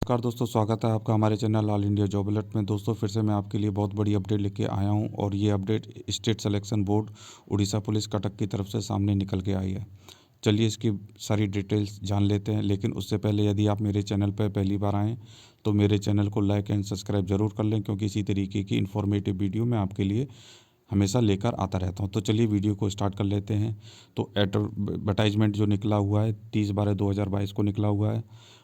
नमस्कार दोस्तों, स्वागत है आपका हमारे channel all India job alert में। दोस्तों फिर से मैं आपके लिए बहुत बड़ी अपडेट लेके आया हूं और ये update state selection board Orissa police Cuttack की तरफ से सामने निकल के आई है। चलिए इसकी सारी डिटेल्स जान लेते हैं, लेकिन उससे पहले यदि आप मेरे चैनल पर पहली बार आएँ तो मेरे चैनल को लाइक एंड सब्सक्राइब ज़रूर कर लें, क्योंकि इसी तरीके की इन्फॉर्मेटिव वीडियो मैं आपके लिए हमेशा लेकर आता रहता हूं। तो चलिए वीडियो को स्टार्ट कर लेते हैं। तो एडवर्टाइजमेंट जो निकला हुआ है 30/12/2022 को निकला हुआ है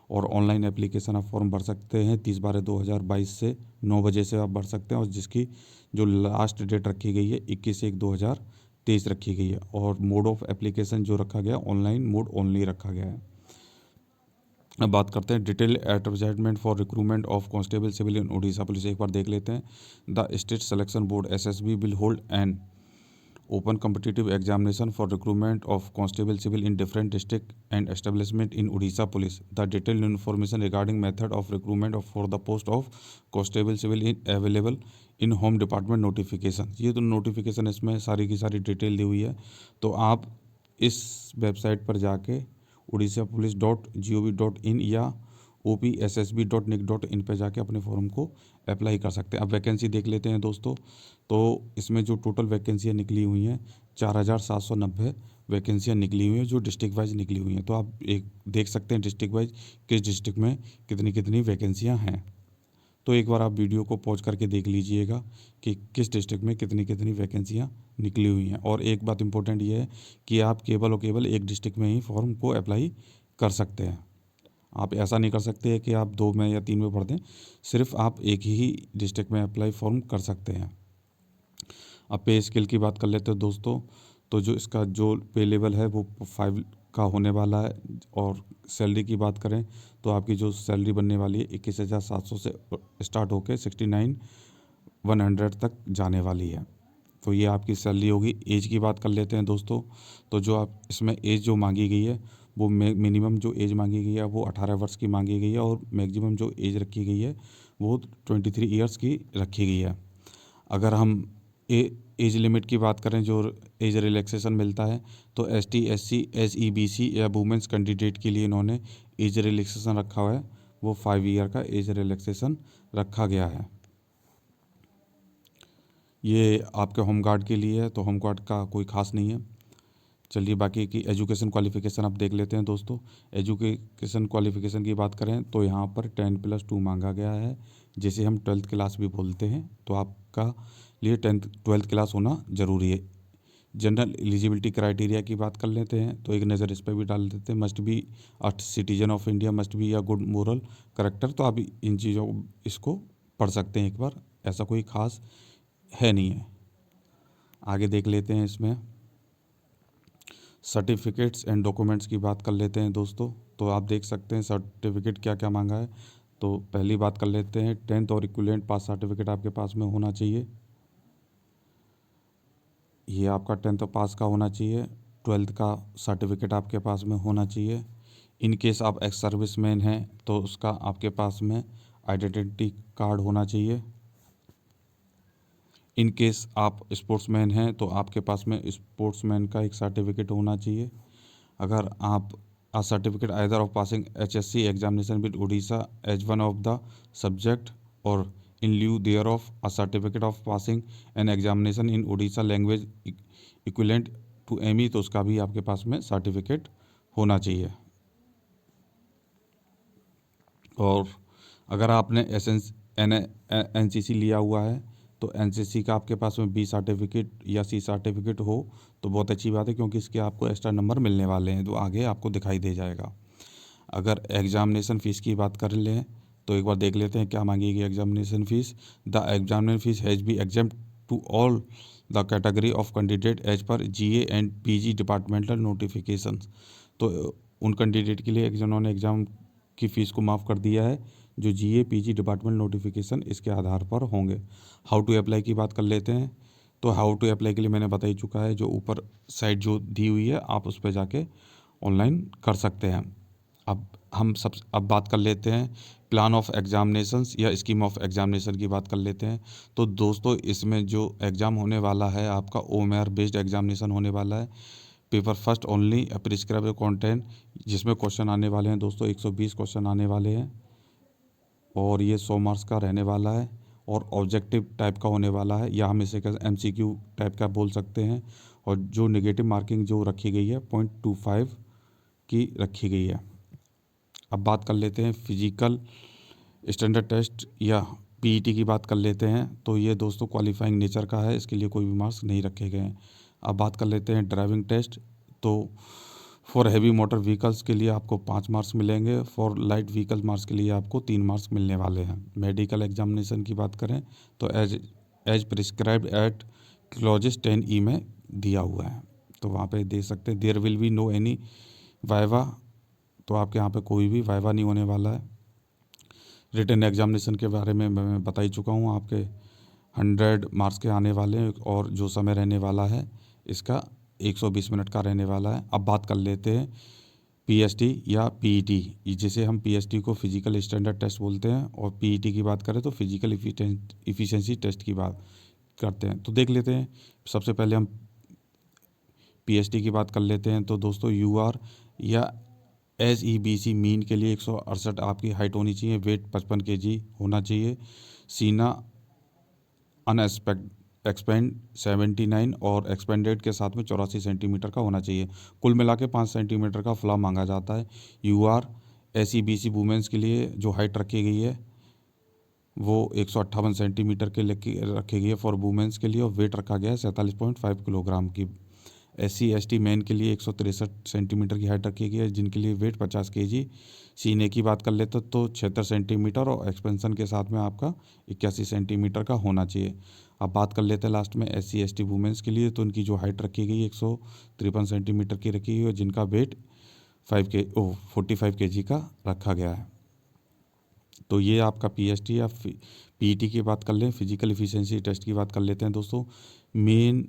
और ऑनलाइन एप्लीकेशन आप फॉर्म भर सकते हैं 30/12/2022 से 9 बजे से आप भर सकते हैं, और जिसकी जो लास्ट डेट रखी गई है 21/1/2023 रखी गई है। और मोड ऑफ एप्लीकेशन जो रखा गया ऑनलाइन मोड ओनली रखा गया है। अब बात करते हैं detail advertisement for recruitment of constable civil in Orissa police. एक बार देख लेते हैं। The state selection board SSB will hold an open competitive examination for recruitment of constable civil in different district and establishment in Odisha Police. The detailed information regarding method of recruitment for the post of constable civil in available in home department notification। ये तो notification इसमें सारी की सारी detail दी हुई है। तो आप इस वेबसाइट पर जाके odishapolice.gov.in या opssb.nic.in पे जाके अपने फॉर्म को अप्लाई कर सकते हैं। अब वैकेंसी देख लेते हैं दोस्तों। तो इसमें जो टोटल वैकेंसियाँ निकली हुई हैं 4790 वैकेंसियाँ निकली हुई हैं, जो डिस्ट्रिक्ट वाइज निकली हुई हैं। तो आप एक देख सकते हैं डिस्ट्रिक्ट वाइज किस डिस्ट्रिक्ट में कितनी कितनी वैकेंसियाँ हैं। तो एक बार आप वीडियो को पॉज करके देख लीजिएगा कि किस डिस्ट्रिक्ट में कितनी कितनी वैकेंसियाँ निकली हुई हैं। और एक बात इम्पोर्टेंट ये है कि आप केवल और केवल एक डिस्ट्रिक्ट में ही फॉर्म को अप्लाई कर सकते हैं। आप ऐसा नहीं कर सकते कि आप 2 में या 3 में भर दें, सिर्फ आप एक ही डिस्ट्रिक्ट में अप्लाई फॉर्म कर सकते हैं। अब पे स्केल की बात कर लेते हैं दोस्तों। तो जो इसका जो पे लेवल है वो 5 का होने वाला है। और सैलरी की बात करें तो आपकी जो सैलरी बनने वाली है 21,700 से स्टार्ट होकर 69,100 तक जाने वाली है। तो ये आपकी सैलरी होगी। एज की बात कर लेते हैं दोस्तों। तो जो आप इसमें एज जो मांगी गई है वो मिनिमम जो एज मांगी गई है वो 18 वर्ष की मांगी गई है, और मैक्सिमम जो एज रखी गई है वो 23 ईयर्स की रखी गई है। अगर हम एज लिमिट की बात करें, जो एज रिलैक्सेशन मिलता है, तो ST SC SEBC या वुमेंस कैंडिडेट के लिए इन्होंने एज रिलैक्सेशन रखा हुआ है, वो 5 ईयर का एज रिलैक्सेशन रखा गया है। ये आपके होम गार्ड के लिए है, तो होम गार्ड का कोई खास नहीं है। चलिए बाकी की एजुकेशन क्वालिफ़िकेशन आप देख लेते हैं दोस्तों। एजुकेशन क्वालिफ़िकेशन की बात करें तो यहाँ पर 10+2 मांगा गया है, जिसे हम 12th क्लास भी बोलते हैं। तो आपका लिए 12th क्लास होना ज़रूरी है। जनरल एलिजिबिलिटी क्राइटेरिया की बात कर लेते हैं, तो एक नज़र इस पर भी डाल देते हैं। Must be a citizen of India, must be a good moral character. तो आप इन चीज़ों इसको पढ़ सकते हैं एक बार, ऐसा कोई ख़ास है नहीं है। आगे देख लेते हैं। इसमें सर्टिफिकेट्स एंड डॉक्यूमेंट्स की बात कर लेते हैं दोस्तों। तो आप देख सकते हैं सर्टिफिकेट क्या क्या मांगा है। तो पहली बात कर लेते हैं, 10th और इक्विवेलेंट पास सर्टिफिकेट आपके पास में होना चाहिए। ये आपका 10th पास का होना चाहिए। 12th का सर्टिफिकेट आपके पास में होना चाहिए। इन केस आप एक्स सर्विसमैन हैं तो उसका आपके पास में आइडेंटिटी कार्ड होना चाहिए। इन केस आप स्पोर्ट्समैन हैं तो आपके पास में स्पोर्ट्समैन का एक सर्टिफिकेट होना चाहिए। अगर आप a certificate either of passing HSC examination with Odisha as one of the subject, or in lieu thereof a certificate of passing an examination in Odisha language equivalent to ME, तो उसका भी आपके पास में certificate होना चाहिए। और अगर आपने NCC लिया हुआ है तो NCC का आपके पास में B सर्टिफिकेट या C सर्टिफिकेट हो तो बहुत अच्छी बात है, क्योंकि इसके आपको एक्स्ट्रा नंबर मिलने वाले हैं, तो आगे आपको दिखाई दे जाएगा। अगर एग्जामिनेशन फ़ीस की बात कर लें तो एक बार देख लेते हैं क्या मांगी गई examination fees. The examination fees has been exempted to all the category of candidate as per GA and PG departmental notification. तो उन कैंडिडेट के लिए जिन्होंने एग्ज़ाम की फ़ीस को माफ़ कर दिया है जो GA PG डिपार्टमेंट नोटिफिकेशन इसके आधार पर होंगे। हाउ टू अप्लाई की बात कर लेते हैं। तो हाउ टू अप्लाई के लिए मैंने बता ही चुका है, जो ऊपर साइट जो दी हुई है आप उस पर जाके ऑनलाइन कर सकते हैं। अब बात कर लेते हैं प्लान ऑफ एग्जामिनेशंस या स्कीम ऑफ एग्जामिनेशन की बात कर लेते हैं। तो दोस्तों इसमें जो एग्ज़ाम होने वाला है आपका OMR बेस्ड एग्जामिनेशन होने वाला है। Paper first only prescribe content, जिसमें क्वेश्चन आने वाले हैं दोस्तों 120 क्वेश्चन आने वाले हैं। और ये 100 मार्क्स का रहने वाला है और ऑब्जेक्टिव टाइप का होने वाला है, या हम इसे MCQ टाइप का बोल सकते हैं। और जो नेगेटिव मार्किंग जो रखी गई है 0.25 की रखी गई है। अब बात कर लेते हैं फिजिकल स्टैंडर्ड टेस्ट या PET की बात कर लेते हैं। तो ये दोस्तों क्वालिफाइंग नेचर का है, इसके लिए कोई भी मार्क्स नहीं रखे गए हैं। अब बात कर लेते हैं ड्राइविंग टेस्ट। तो फॉर हैवी मोटर व्हीकल्स के लिए आपको 5 मार्क्स मिलेंगे, फॉर लाइट व्हीकल मार्क्स के लिए आपको 3 मार्क्स मिलने वाले हैं। मेडिकल एग्जामिनेशन की बात करें तो as prescribed eight clauses 10E में दिया हुआ है, तो वहाँ पे देख सकते हैं। There will be no any viva, तो आपके यहाँ पे कोई भी वाइवा नहीं होने वाला है। रिटन एग्जामिनेशन के बारे में मैं बता ही चुका हूँ, आपके 100 मार्क्स के आने वाले हैं और जो समय रहने वाला है इसका 120 मिनट का रहने वाला है। अब बात कर लेते हैं PST या PET, जिसे हम PST को फिजिकल स्टैंडर्ड टेस्ट बोलते हैं और PET की बात करें तो फिजिकल इफिशिएंसी टेस्ट की बात करते हैं। तो देख लेते हैं, सबसे पहले हम PST की बात कर लेते हैं। तो दोस्तों UR या SEBC मीन के लिए 168 आपकी हाइट होनी चाहिए, वेट 55 kg होना चाहिए, सीना एक्सपेंड 79 और एक्सपेंडेड के साथ में 84 सेंटीमीटर का होना चाहिए। कुल मिला के 5 सेंटीमीटर का फ्लॉ मांगा जाता है। UR SEBC वुमेंस के लिए जो हाइट रखी गई है वो 158 सेंटीमीटर के रखी गई है फॉर वुमेंस के लिए, और वेट रखा गया है 47.5 किलोग्राम की। SC/ST मैन के लिए 163 सेंटीमीटर की हाइट रखी गई है, जिनके लिए वेट 50 kg। सीने की बात कर लेते तो 76 सेंटीमीटर और एक्सपेंशन के साथ में आपका 81 सेंटीमीटर का होना चाहिए। अब बात कर लेते हैं लास्ट में SC/ST वुमेंस के लिए, तो उनकी जो हाइट रखी गई 153 सेंटीमीटर की रखी गई है, जिनका वेट 45 kg का रखा गया है। तो ये आपका PST या PET की बात कर लें। फिजिकल एफिशिएंसी टेस्ट की बात कर लेते हैं दोस्तों। मेन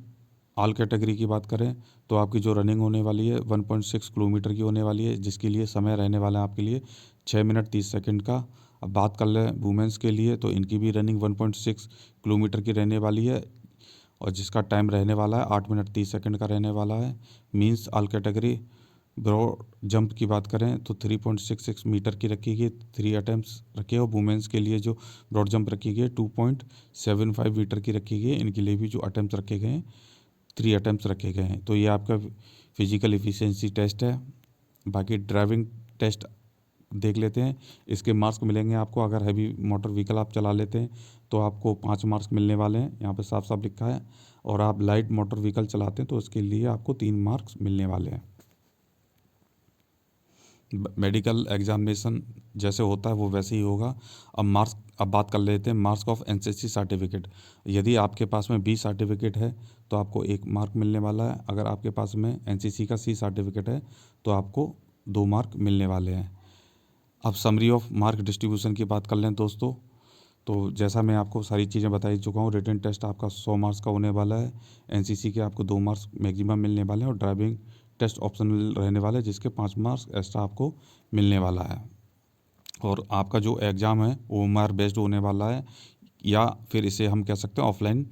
ऑल कैटेगरी की बात करें तो आपकी जो रनिंग होने वाली है 1.6 किलोमीटर की होने वाली है, जिसके लिए समय रहने वाला है आपके लिए 6 मिनट 30 सेकंड का। अब बात कर लें वुमेंस के लिए, तो इनकी भी रनिंग 1.6 किलोमीटर की रहने वाली है और जिसका टाइम रहने वाला है 8 मिनट 30 सेकंड का रहने वाला है। Means all category broad jump की बात करें तो 3.66 मीटर की रखी गई, 3 अटैम्प्ट्स रखे। और वुमेंस के लिए जो ब्रॉड जंप रखी गई 2.75 मीटर की रखी गई, इनके लिए भी जो अटैम्प्ट रखे गए हैं 3 अटैम्प्ट्स रखे गए हैं। तो ये आपका फिजिकल एफिशिएंसी टेस्ट है। बाकी ड्राइविंग टेस्ट देख लेते हैं। इसके मार्क्स मिलेंगे आपको, अगर हैवी मोटर व्हीकल आप चला लेते हैं तो आपको 5 मार्क्स मिलने वाले हैं, यहाँ पे साफ साफ लिखा है। और आप लाइट मोटर व्हीकल चलाते हैं तो उसके लिए आपको 3 मार्क्स मिलने वाले हैं। मेडिकल एग्जामिनेशन जैसे होता है वो वैसे ही होगा। अब बात कर लेते हैं मार्क्स ऑफ NCC सर्टिफिकेट। यदि आपके पास में B सर्टिफिकेट है तो आपको 1 मार्क मिलने वाला है। अगर आपके पास में NCC का C सर्टिफिकेट है तो आपको 2 मार्क मिलने वाले हैं। अब समरी ऑफ मार्क डिस्ट्रीब्यूशन की बात कर लें दोस्तों, तो जैसा मैं आपको सारी चीज़ें बता ही चुका हूँ। रिटन टेस्ट आपका 100 मार्क्स का होने वाला है, NCC के आपको 2 मार्क्स मैक्सिमम मिलने वाले हैं और ड्राइविंग टेस्ट ऑप्शनल रहने वाला है जिसके 5 मार्क्स एक्स्ट्रा आपको मिलने वाला है। और आपका जो एग्ज़ाम है वो OMR बेस्ड होने वाला है, या फिर इसे हम कह सकते हैं ऑफलाइन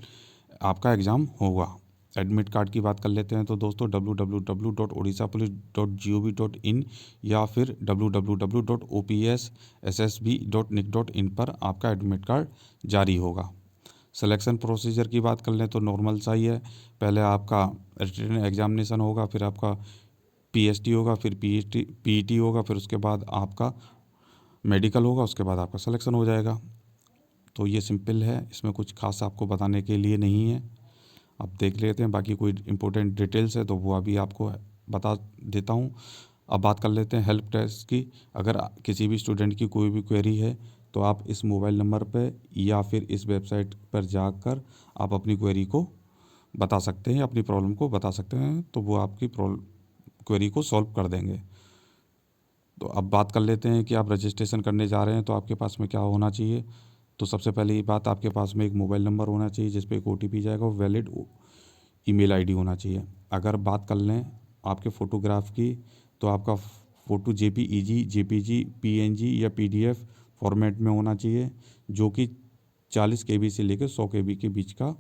आपका एग्ज़ाम होगा। एडमिट कार्ड की बात कर लेते हैं तो दोस्तों www.odishapolice.gov.in या फिर www.opsssb.nic.in पर आपका एडमिट कार्ड जारी होगा। सिलेक्शन प्रोसीजर की बात कर लें तो नॉर्मल सा ही है। पहले आपका रिटन एग्जामिनेशन होगा, फिर आपका PST होगा, फिर PET होगा, फिर उसके बाद आपका मेडिकल होगा, उसके बाद आपका सिलेक्शन हो जाएगा। तो ये सिंपल है, इसमें कुछ खास आपको बताने के लिए नहीं है। अब देख लेते हैं बाकी कोई इंपॉर्टेंट डिटेल्स है तो वो अभी आपको बता देता हूँ। अब बात कर लेते हैं हेल्प डेस्क की। अगर किसी भी स्टूडेंट की कोई भी क्वेरी है तो आप इस मोबाइल नंबर पे या फिर इस वेबसाइट पर जाकर आप अपनी क्वेरी को बता सकते हैं, अपनी प्रॉब्लम को बता सकते हैं, तो वो आपकी क्वेरी को सॉल्व कर देंगे। तो अब बात कर लेते हैं कि आप रजिस्ट्रेशन करने जा रहे हैं तो आपके पास में क्या होना चाहिए। तो सबसे पहले ये बात, आपके पास में एक मोबाइल नंबर होना चाहिए जिस पे एक OTP जाएगा, वो वैलिड ईमेल ID होना चाहिए। अगर बात कर लें आपके फ़ोटोग्राफ की तो आपका फ़ोटो JPEG, JPG, PNG या PDF फॉर्मेट में होना चाहिए, जो कि 40 KB से लेकर 100 KB के बीच का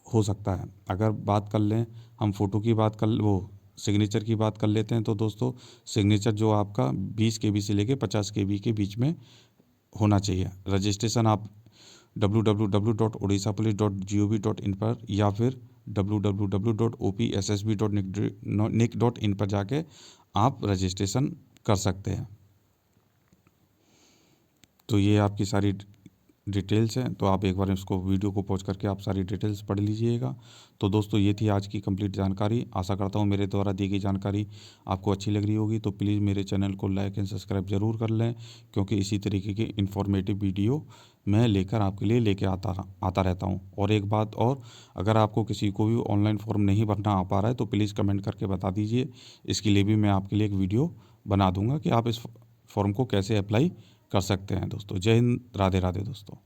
हो सकता है। अगर बात कर लें हम फ़ोटो की बात कर वो सिग्नेचर की बात कर लेते हैं तो दोस्तों सिग्नेचर जो आपका 20 KB से लेकर 50 KB के बीच में होना चाहिए। रजिस्ट्रेशन आप www.odishapolice.gov.in पर या फिर www.opssb.nic.in पर जाके आप रजिस्ट्रेशन कर सकते हैं। तो ये आपकी सारी डिटेल्स हैं, तो आप एक बार इसको वीडियो को पॉज करके आप सारी डिटेल्स पढ़ लीजिएगा। तो दोस्तों ये थी आज की कंप्लीट जानकारी। आशा करता हूँ मेरे द्वारा दी गई जानकारी आपको अच्छी लग रही होगी। तो प्लीज़ मेरे चैनल को लाइक एंड सब्सक्राइब ज़रूर कर लें, क्योंकि इसी तरीके के इन्फॉर्मेटिव वीडियो मैं लेकर आपके लिए लेके आता रहता हूँ। और एक बात और, अगर आपको किसी को भी ऑनलाइन फॉर्म नहीं भरना आ पा रहा है तो प्लीज़ कमेंट करके बता दीजिए। इसके लिए भी मैं आपके लिए एक वीडियो बना दूंगा कि आप इस फॉर्म को कैसे अप्लाई कर सकते हैं। दोस्तों जय हिंद, राधे राधे दोस्तों।